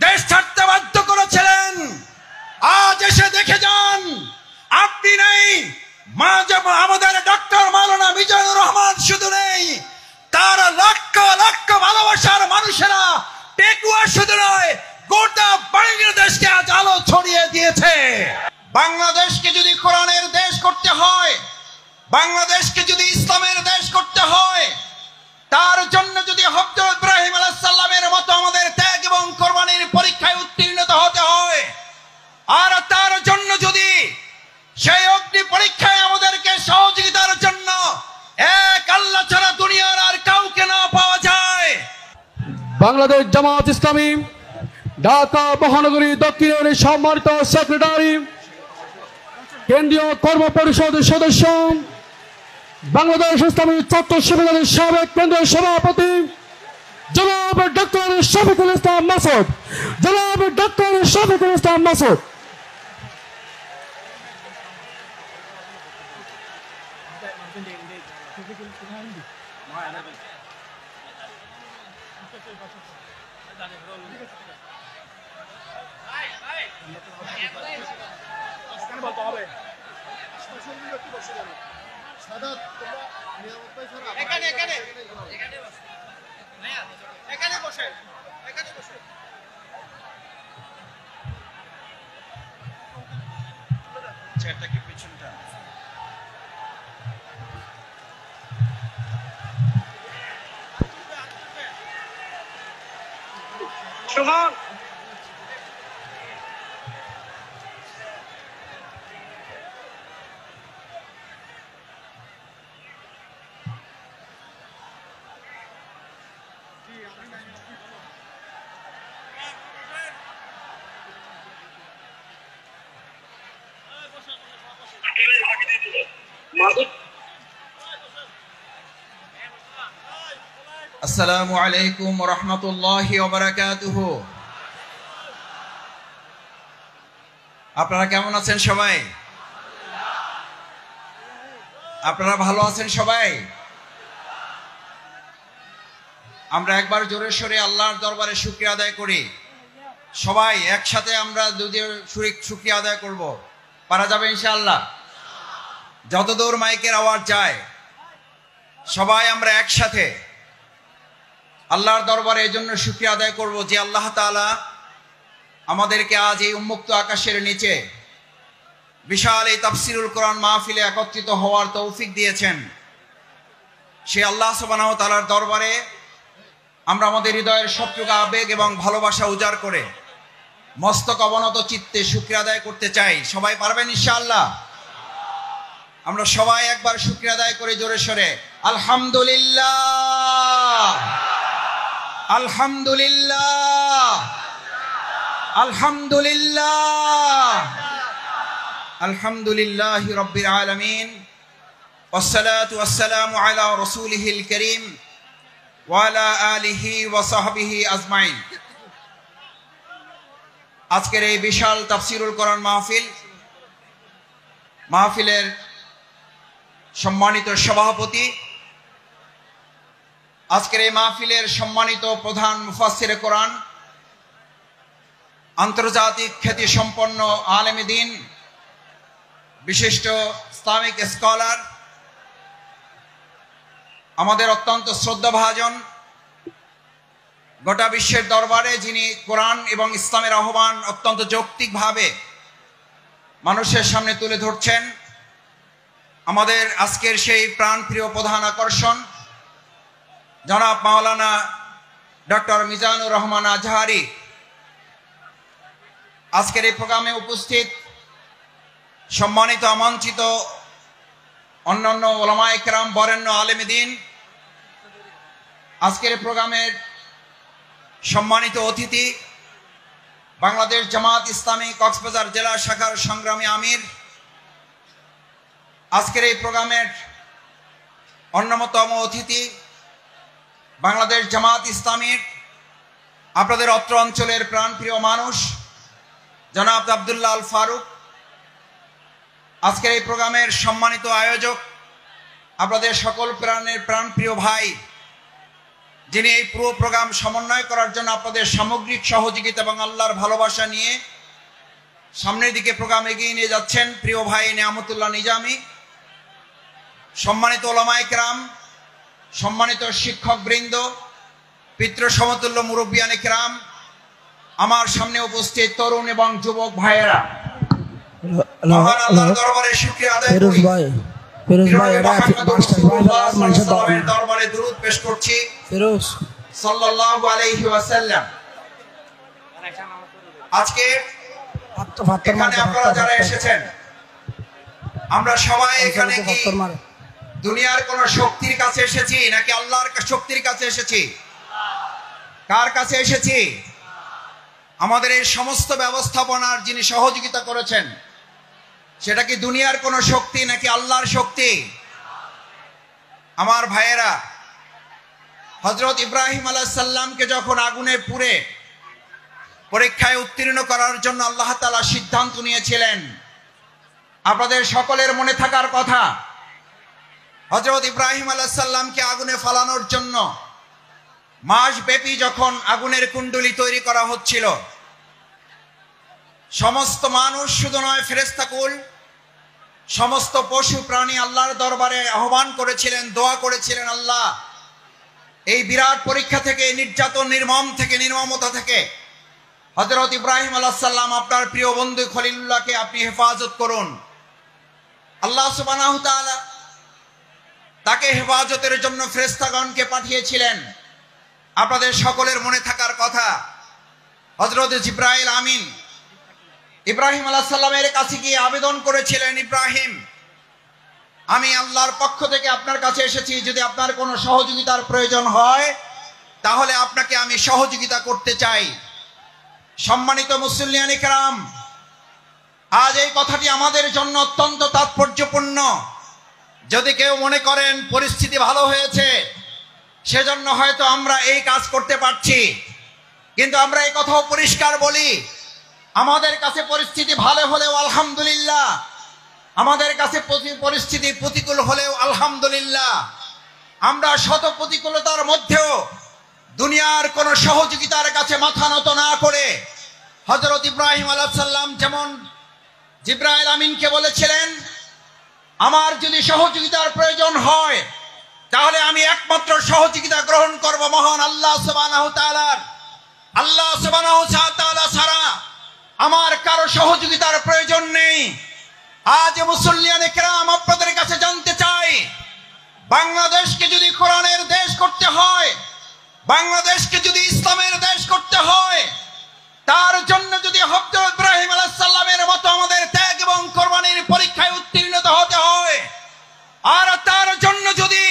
দেশ ছাড়তে বাধ্য করেছিলেন। আজ এসে দেখে যান, আপনি নেই, আমাদের ডক্টর মাওলানা মিজানুর রহমান শুধু নেই, তার লক্ষ লক্ষ ভালোবাসার মানুষেরা টেকুয়া শুধু নয়, গোটা বাংলাদেশকে আজ আলো ছড়িয়ে দিয়েছে। বাংলাদেশকে যদি কোরআনের দেশ করতে হয়, বাংলাদেশকে যদি ইসলামের দেশ করতে হয়, তার জন্য যদি হযরত ইব্রাহিম আলাইহিস সালামের মতো আমাদের ত্যাগ এবং কোরবানির পরীক্ষায় উত্তীর্ণ হতে হয়, আর তার জন্য যদি সেই অগ্নি পরীক্ষায় আমাদেরকে সহযোগিতার জন্য এক আল্লাহ ছাড়া দুনিয়ার আর কাউকে না পাওয়া যায়। বাংলাদেশ জামাত ইসলামী ঢাকা মহানগরী দক্ষিণের সম্মানিত সেক্রেটারি, কেন্দ্রীয় কর্ম পরিষদের সদস্য, বাংলাদেশ ইসলামী ছাত্র শিবিরের সাবেক কেন্দ্রীয় সভাপতি জনাব ডক্টর শফিকুল ইসলাম মাসুদ, জনাব ডক্টর শফিকুল ইসলাম মাসুদ। আসসালামু আলাইকুম ওয়া রাহমাতুল্লাহি ওয়া বারাকাতুহু। আপনারা কেমন আছেন সবাই? আপনারা ভালো আছেন সবাই? আমরা একবার জোরে সোরে আল্লাহর দরবারে শুকরিয়া আদায় করি। সবাই একসাথে আমরা যদি শুকরিয়া আদায় করব, পারা যাবে ইনশাআল্লাহ? যতদূর মাইকের আওয়াজ যায় সবাই আমরা একসাথে আল্লাহর দরবারে এই জন্য শুকরিয়া আদায় করব যে আল্লাহ তাআলা আমাদেরকে আজ এই উন্মুক্ত আকাশের নিচে বিশাল এই তাফসিরুল কোরআন মাহফিলে একত্রিত হওয়ার তৌফিক দিয়েছেন। সেই আল্লাহ সুবহানাহু ওয়া তাআলার দরবারে আমরা আমাদের হৃদয়ের সবটুকু আবেগ এবং ভালোবাসা উজাড় করে মস্তক অবনত চিত্তে শুকরিয়া আদায় করতে চাই। সবাই পারবেন ইনশাআল্লাহ? আমরা সবাই একবার শুকরিয়া আদায় করে জোরে সোরে আলহামদুলিল্লাহ, আলহামদুলিল্লাহ, আলহামদুলিল্লাহ, আলহামদুলিল্লাহি রাব্বিল আলামিন, ওয়াসসালাতু ওয়াসসালামু আলা রাসূলিহিল কারীম ওয়া আলা আলিহি ওয়া সাহবিহি আজমাইন। আজকের এই বিশাল তাফসিরুল কোরআন মাহফিলের সম্মানিত সভাপতি, আজকের এই মাহফিলের সম্মানিত প্রধান মুফাসসিরে কোরআন, আন্তর্জাতিক খ্যাতি সম্পন্ন আলেমে দ্বীন, বিশিষ্ট ইসলামিক স্কলার, আমাদের অত্যন্ত শ্রদ্ধাভাজন, গোটা বিশ্বের দরবারে যিনি কোরআন এবং ইসলামের আহ্বান অত্যন্ত যৌক্তিকভাবে মানুষের সামনে তুলে ধরছেন, আমাদের আজকের সেই প্রাণপ্রিয় প্রধান আকর্ষণ জনাব মাওলানা ডক্টর মিজানুর রহমান আজহারি। আজকের এই প্রোগ্রামে উপস্থিত সম্মানিত আমন্ত্রিত অন্যান্য ওলামায়ে কেরাম, বরেণ্য আলেমে দ্বীন, আজকের প্রোগ্রামের সম্মানিত অতিথি বাংলাদেশ জামাত ইসলামী কক্সবাজার জেলা শাখার সংগ্রামী আমির, আজকের এই প্রোগ্রামের অন্যতম অতিথি বাংলাদেশ জামাত ইসলামীর আপনাদের অত্র অঞ্চলের প্রাণপ্রিয় মানুষ জনাব আব্দুল্লাহ আল ফারুক, আজকের এই প্রোগ্রামের সম্মানিত আয়োজক আপনাদের সকল প্রাণের প্রাণপ্রিয় ভাই যিনি এই পুরো প্রোগ্রাম সমন্বয় করার জন্য আপনাদের সামগ্রিক সহযোগিতা এবং আল্লাহর ভালোবাসা নিয়ে সামনের দিকে প্রোগ্রাম এগিয়ে নিয়ে যাচ্ছেন প্রিয় ভাই নিয়ামতুল্লাহ নিজামী, সম্মানিত ওলামায়ে কেরাম, সম্মানিত শিক্ষকবৃন্দ, পিতৃ সমতুল্য মুরব্বিয়ানে কেরাম, আমার সামনে উপস্থিত তরুণ এবং যুবক ভাইয়েরা, মহান আল্লাহর দরবারে শুকরিয়া আদায় করি। দরবারে দুরূদ পেশ করছি সাল্লাল্লাহু আলাইহি ওয়াসাল্লাম। আজকে এখানে আপনারা যারা এসেছেন, আমরা সবাই এখানে কি দুনিয়ার কোন শক্তির কাছে এসেছি নাকি আল্লাহর শক্তির কাছে এসেছি? কার কাছে এসেছি? আমাদের এই সমস্ত ব্যবস্থাপনার যিনি সহযোগিতা করেছেন, সেটা কি দুনিয়ার কোন শক্তি নাকি আল্লাহর শক্তি? আমার ভাইয়েরা, হযরত ইব্রাহিম আলাইহিস সালামকে যখন আগুনে পুড়ে পরীক্ষায় উত্তীর্ণ করার জন্য আল্লাহ তাআলা সিদ্ধান্ত নিয়েছিলেন, আপনাদের সকলের মনে থাকার কথা, হযরত ইব্রাহিম আলাইহিস সালামকে আগুনে ফালানোর জন্য মাসব্যাপী যখন আগুনের কুণ্ডলী তৈরি করা হচ্ছিল, সমস্ত মানুষ শুধু নয়, ফেরেশতাকুল, সমস্ত পশু প্রাণী আল্লাহর দরবারে আহ্বান করেছিলেন, দোয়া করেছিলেন, আল্লাহ এই বিরাট পরীক্ষা থেকে, নির্যাতন, নির্মমতা থেকে হযরত ইব্রাহিম আলাইহিস সালাম আপনার প্রিয় বন্ধু খলিলুল্লাহকে আপনি হেফাজত করুন। আল্লাহ সুবহানাহু ওয়া তাআলা তাকে হেফাজতের জন্য ফেরেশতাগণকে পাঠিয়েছিলেন। আপনাদের সকলের মনে থাকার কথা, হযরত জিবরাইল আমিন ইব্রাহিম আলাইহিস সালামের কাছে গিয়ে আবেদন করেছিলেন, ইব্রাহিম, আমি আল্লাহর পক্ষ থেকে আপনার কাছে এসেছি, যদি আপনার কোনো সহযোগিতার প্রয়োজন হয় তাহলে আপনাকে আমি সহযোগিতা করতে চাই। সম্মানিত মুসল্লিয়ানে কেরাম, আজ এই কথাটি আমাদের জন্য অত্যন্ত তাৎপর্যপূর্ণ। যদি কেউ মনে করেন পরিস্থিতি ভালো হয়েছে সেজন্য হয়তো আমরা এই কাজ করতে পারছি, কিন্তু আমরা এই কথাও পরিষ্কার বলি, আমাদের কাছে পরিস্থিতি ভালো হলেও আলহামদুলিল্লাহ, আমাদের কাছে পরিস্থিতি প্রতিকূল হলেও আলহামদুলিল্লাহ, আমরা শত প্রতিকূলতার মধ্যেও দুনিয়ার কোন সহযোগিতার কাছে মাথা নত না করে হযরত ইব্রাহিম আলাইহিস সালাম যেমন জিবরাইল আমিনকে বলেছিলেন, আমার যদি সহযোগিতার প্রয়োজন হয় তাহলে আমি একমাত্র সহযোগিতা গ্রহণ করব মহান আল্লাহ সুবহানাহু ওয়া তাআলার। আল্লাহ সুবহানাহু ওয়া তাআলা ছাড়া আমার কারো সহযোগিতার প্রয়োজন নেই। আজ মুসল্লিয়ানে কেরাম, আপনাদের কাছে জানতে চাই, বাংলাদেশকে যদি কোরআনের দেশ করতে হয়, বাংলাদেশকে যদি ইসলামের দেশ করতে হয়, তার জন্য যদি হযরত ইব্রাহিম আলাইহিস সালামের মতো আমাদের ত্যাগ এবং কোরবানির পরীক্ষায় উত্তীর্ণ হতে হয়, আর তার জন্য যদি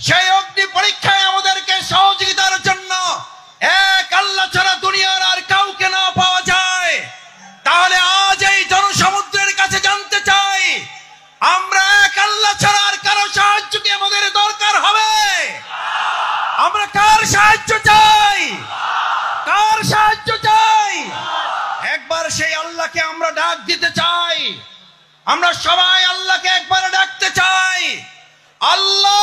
সেই অগ্নি পরীক্ষায় আমাদেরকে সহযোগিতার জন্য এক আল্লাহ ছাড়া দুনিয়ার আর কাউকে না পাওয়া যায়, তাহলে আজ এই জনসমুদ্রের কাছে জানতে চাই, আমরা এক আল্লাহ ছাড়া আর কারো সাহায্য কি আমাদের দরকার হবে? আমরা কার সাহায্য চাই? কার সাহায্য চাই? একবার সেই আল্লাহকে আমরা ডাক দিতে চাই। আমরা সবাই আল্লাহকে একবার ডাকতে চাই, আল্লাহ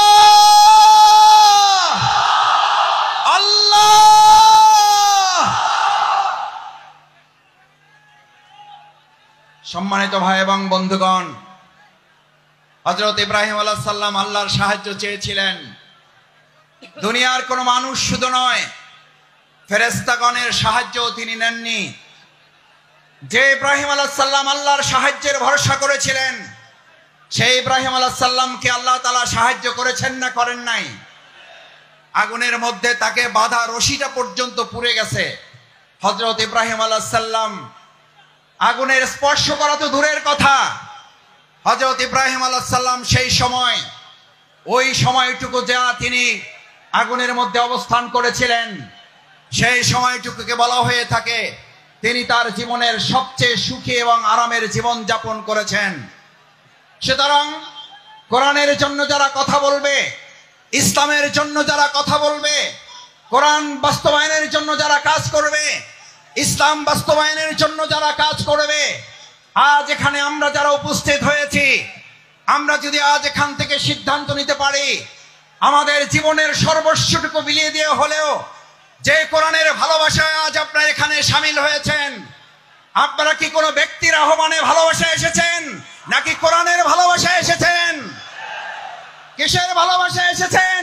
আল্লাহ। সম্মানিত ভাই এবং বন্ধুগণ, হযরত ইব্রাহিম আলাইহিস সালাম আল্লাহর সাহায্য চেয়েছিলেন। দুনিয়ার কোন মানুষ শুধু নয়, ফেরেশতাগণের সাহায্যও তিনি নেননি। যে ইব্রাহিম আলাইহিস সালাম আল্লাহর সাহায্যের ভরসা করেছিলেন, সেই ইব্রাহিম আলাইহিস সালামকে আল্লাহ তাআলা সাহায্য করেছেন না করেন নাই? আগুনের মধ্যে তাকে বাঁধা রশিটা পর্যন্ত পুড়ে গেছে। হযরত ইব্রাহিম আলাইহিস সালাম আগুনের স্পর্শ করা তো দূরের কথা, হযরত ইব্রাহিম আলাইহিস সালাম সেই সময়, ওই সময়টুকু যা তিনি আগুনের মধ্যে অবস্থান করেছিলেন, সেই সময়টুকুকে বলা হয়ে থাকে তিনি তার জীবনের সবচেয়ে সুখী এবং আরামের জীবন যাপন করেছেন। সুতরাং কোরআনের জন্য যারা কথা বলবে, ইসলামের জন্য যারা কথা বলবে, কোরআন বাস্তবায়নের জন্য যারা কাজ করবে, ইসলাম বাস্তবায়নের জন্য যারা কাজ করবে, আজ এখানে আমরা যারা উপস্থিত হয়েছি, আমরা যদি আজ এখান থেকে সিদ্ধান্ত নিতে পারি আমাদের জীবনের সর্বস্বটুকু বিলিয়ে দিয়ে হলেও যে কোরআনের ভালোবাসায় আজ আপনারা এখানে সামিল হয়েছেন, আপনারা কি কোনো ব্যক্তির আহ্বানে ভালোবাসা এসেছেন নাকি কোরআনের ভালোবাসা এসেছেন? কিসের ভালোবাসা এসেছেন?